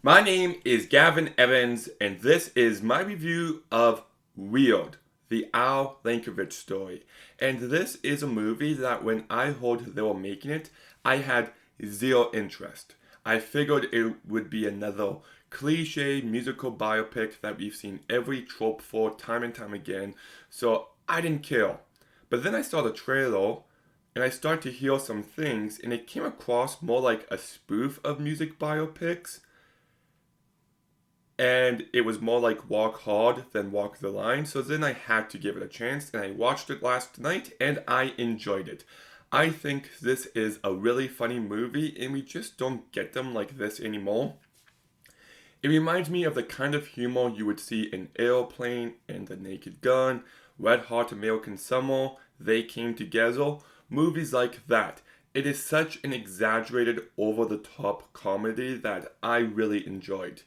My name is Gavin Evans, and this is my review of Weird, the Al Yankovic story. And this is a movie that when I heard they were making it, I had zero interest. I figured it would be another cliche musical biopic that we've seen every trope for time and time again, so I didn't care. But then I saw the trailer, and I started to hear some things, and it came across more like a spoof of music biopics, and it was more like Walk Hard than Walk the Line. So then I had to give it a chance, and I watched it last night, and I enjoyed it. I think this is a really funny movie, and we just don't get them like this anymore. It reminds me of the kind of humor you would see in Airplane and The Naked Gun, Red Hot American Summer, They Came Together, movies like that. It is such an exaggerated, over the top comedy that I really enjoyed.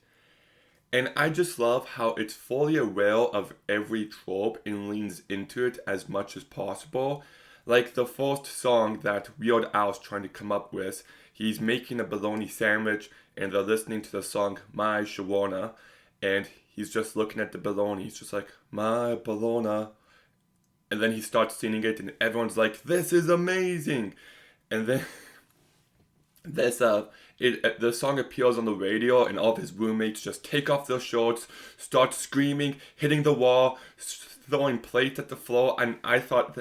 And I just love how it's fully aware of every trope and leans into it as much as possible. Like the first song that Weird Al's trying to come up with, he's making a bologna sandwich and they're listening to the song My Shawarma, and he's just looking at the bologna. He's just like, My bologna. And then he starts singing it and everyone's like, This is amazing. And then the song appears on the radio, and all of his roommates just take off their shorts, start screaming, hitting the wall, throwing plates at the floor, and I thought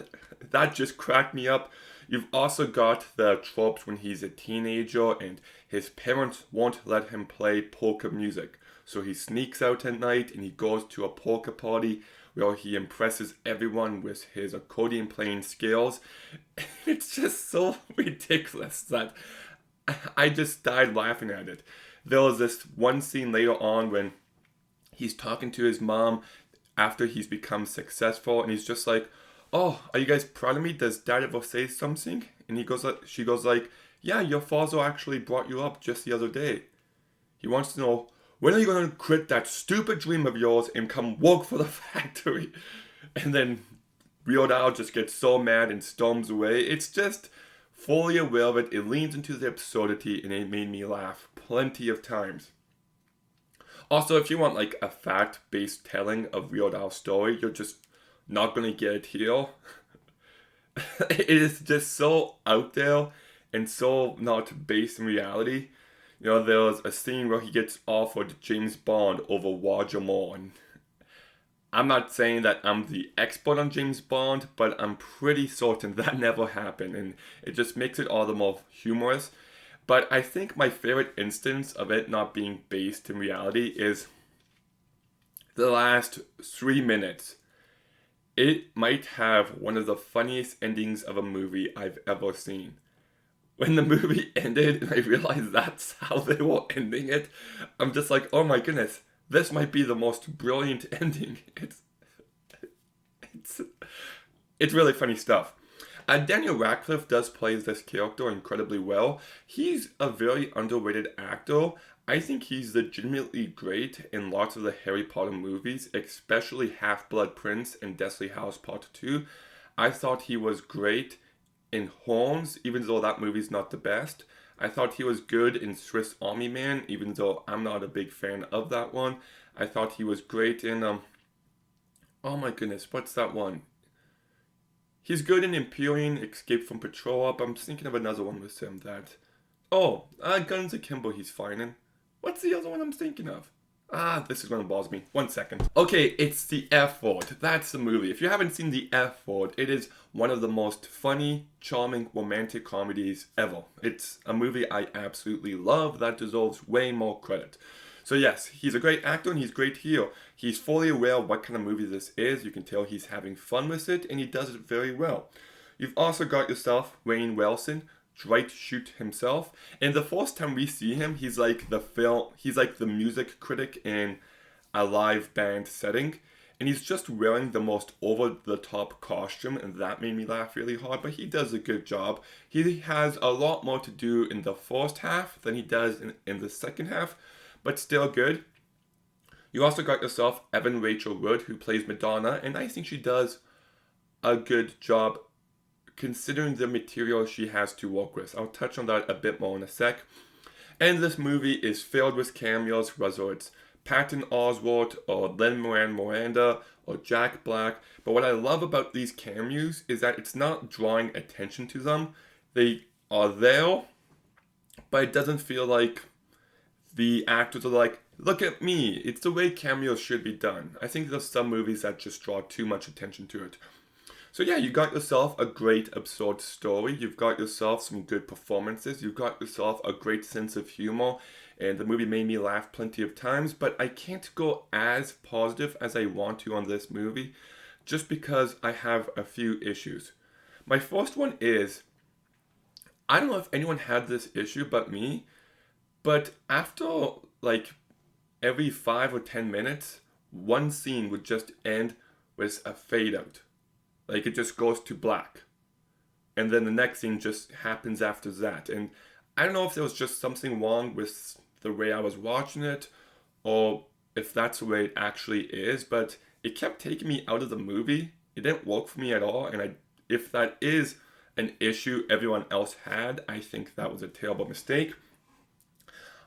that just cracked me up. You've also got the tropes when he's a teenager and his parents won't let him play polka music. So he sneaks out at night and he goes to a polka party where he impresses everyone with his accordion playing skills. It's just so ridiculous that I just died laughing at it. There was this one scene later on when he's talking to his mom after he's become successful, and he's just like, "Oh, are you guys proud of me? Does Dad ever say something?" And she goes like, "Yeah, your father actually brought you up just the other day. He wants to know when are you gonna quit that stupid dream of yours and come work for the factory?" And then Weird Al just gets so mad and storms away. It's just fully aware of it. It leans into the absurdity, and it made me laugh plenty of times. Also, if you want like a fact-based telling of Weird Al's story, you're just not gonna get it here. It is just so out there and so not based in reality. You know, there's a scene where he gets offered James Bond over Roger Moore, and I'm not saying that I'm the expert on James Bond, but I'm pretty certain that never happened, and it just makes it all the more humorous. But I think my favorite instance of it not being based in reality is the last 3 minutes. It might have one of the funniest endings of a movie I've ever seen. When the movie ended and I realized that's how they were ending it, I'm just like, oh my goodness, this might be the most brilliant ending. It's it's really funny stuff. Daniel Radcliffe does play this character incredibly well. He's a very underrated actor. I think he's legitimately great in lots of the Harry Potter movies, especially Half Blood Prince and Deathly Hallows Part 2. I thought he was great in Horns, even though that movie's not the best. I thought he was good in Swiss Army Man, even though I'm not a big fan of that one. I thought he was great in oh my goodness, what's that one? He's good in Empyrean, Escape from Patrol Up. I'm thinking of another one with him that. Oh, Guns Akimbo he's fine in. What's the other one I'm thinking of? This is gonna bother me. 1 second. Okay, it's The F Word. That's the movie. If you haven't seen The F Word, it is one of the most funny, charming, romantic comedies ever. It's a movie I absolutely love that deserves way more credit. So yes, he's a great actor and he's great here. He's fully aware of what kind of movie this is. You can tell he's having fun with it and he does it very well. You've also got yourself Rainn Wilson, Dwight Schrute himself. And the first time we see him, he's like the music critic in a live band setting. And he's just wearing the most over the top costume, and that made me laugh really hard, but he does a good job. He has a lot more to do in the first half than he does in the second half, but still good. You also got yourself Evan Rachel Wood, who plays Madonna, and I think she does a good job considering the material she has to work with. I'll touch on that a bit more in a sec. And this movie is filled with cameos, whether it's Patton Oswalt or Lin-Manuel Miranda or Jack Black. But what I love about these cameos is that it's not drawing attention to them. They are there, but it doesn't feel like the actors are like, look at me. It's the way cameos should be done. I think there's some movies that just draw too much attention to it. So yeah, you got yourself a great absurd story. You've got yourself some good performances. You've got yourself a great sense of humor. And the movie made me laugh plenty of times. But I can't go as positive as I want to on this movie just because I have a few issues. My first one is, I don't know if anyone had this issue but me, but after like every 5 or 10 minutes, one scene would just end with a fade out. Like it just goes to black. And then the next scene just happens after that. And I don't know if there was just something wrong with the way I was watching it or if that's the way it actually is, but it kept taking me out of the movie. It didn't work for me at all. And if that is an issue everyone else had, I think that was a terrible mistake.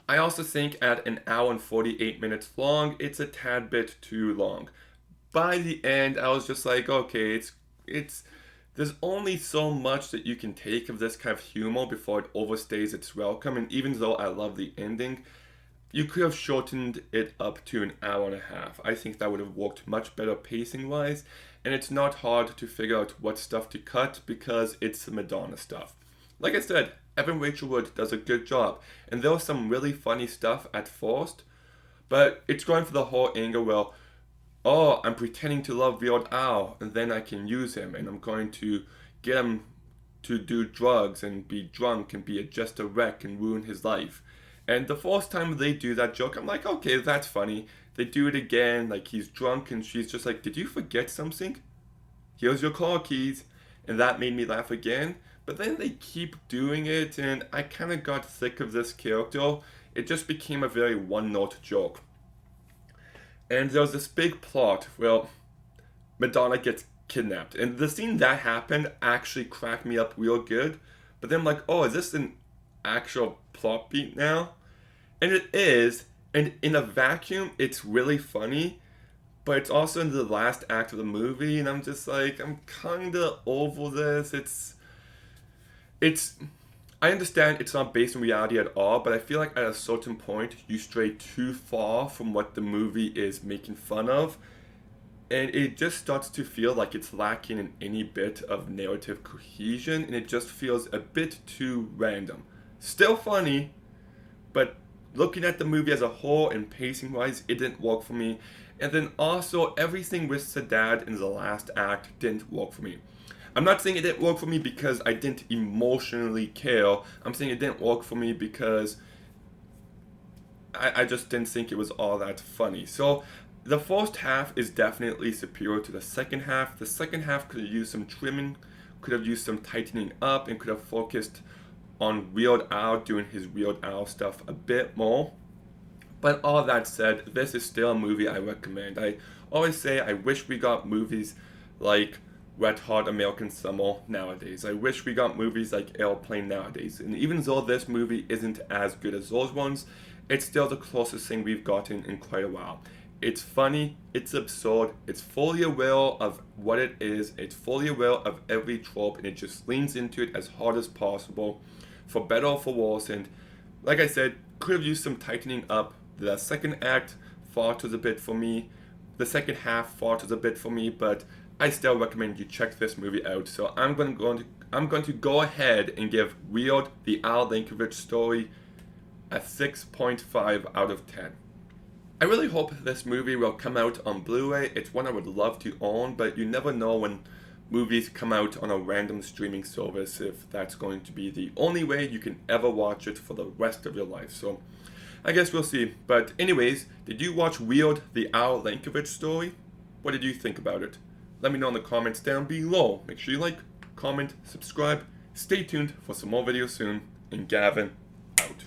I also think at an hour and 48 minutes long, it's a tad bit too long. By the end, I was just like, okay, there's only so much that you can take of this kind of humor before it overstays its welcome. And even though I love the ending, you could have shortened it up to an hour and a half. I think that would have worked much better pacing wise. And it's not hard to figure out what stuff to cut because it's the Madonna stuff. Like I said, Evan Rachel Wood does a good job. And there was some really funny stuff at first, but it's going for the whole angle where, oh, I'm pretending to love Weird Al, and then I can use him, and I'm going to get him to do drugs and be drunk and be just a wreck and ruin his life. And the first time they do that joke, I'm like, okay, that's funny. They do it again, like he's drunk, and she's just like, did you forget something? Here's your car keys. And that made me laugh again. But then they keep doing it, and I kind of got sick of this character. It just became a very one-note joke. And there was this big plot where Madonna gets kidnapped. And the scene that happened actually cracked me up real good. But then I'm like, oh, is this an actual plot beat now? And it is. And in a vacuum, it's really funny. But it's also in the last act of the movie. And I'm just like, I'm kind of over this. I understand it's not based on reality at all, but I feel like at a certain point you stray too far from what the movie is making fun of, and it just starts to feel like it's lacking in any bit of narrative cohesion, and it just feels a bit too random. Still funny, but looking at the movie as a whole and pacing wise, it didn't work for me. And then also everything with Sadat in the last act didn't work for me. I'm not saying it didn't work for me because I didn't emotionally care. I'm saying it didn't work for me because I just didn't think it was all that funny. So the first half is definitely superior to the second half. The second half could have used some trimming, could have used some tightening up, and could have focused on Weird Al doing his Weird Al stuff a bit more. But all that said, this is still a movie I recommend. I always say I wish we got movies like Wet Hot American Summer nowadays. I wish we got movies like Airplane nowadays. And even though this movie isn't as good as those ones, it's still the closest thing we've gotten in quite a while. It's funny, it's absurd, it's fully aware of what it is, it's fully aware of every trope, and it just leans into it as hard as possible, for better or for worse. And like I said, could have used some tightening up. The second act falters a bit for me. The second half falters a bit for me, but I still recommend you check this movie out. So I'm going to go ahead and give Weird, the Al Yankovic story, a 6.5 out of 10. I really hope this movie will come out on Blu-ray. It's one I would love to own, but you never know when movies come out on a random streaming service if that's going to be the only way you can ever watch it for the rest of your life. So I guess we'll see. But anyways, did you watch Weird, the Al Yankovic story? What did you think about it? Let me know in the comments down below. Make sure you like, comment, subscribe. Stay tuned for some more videos soon. And Gavin, out.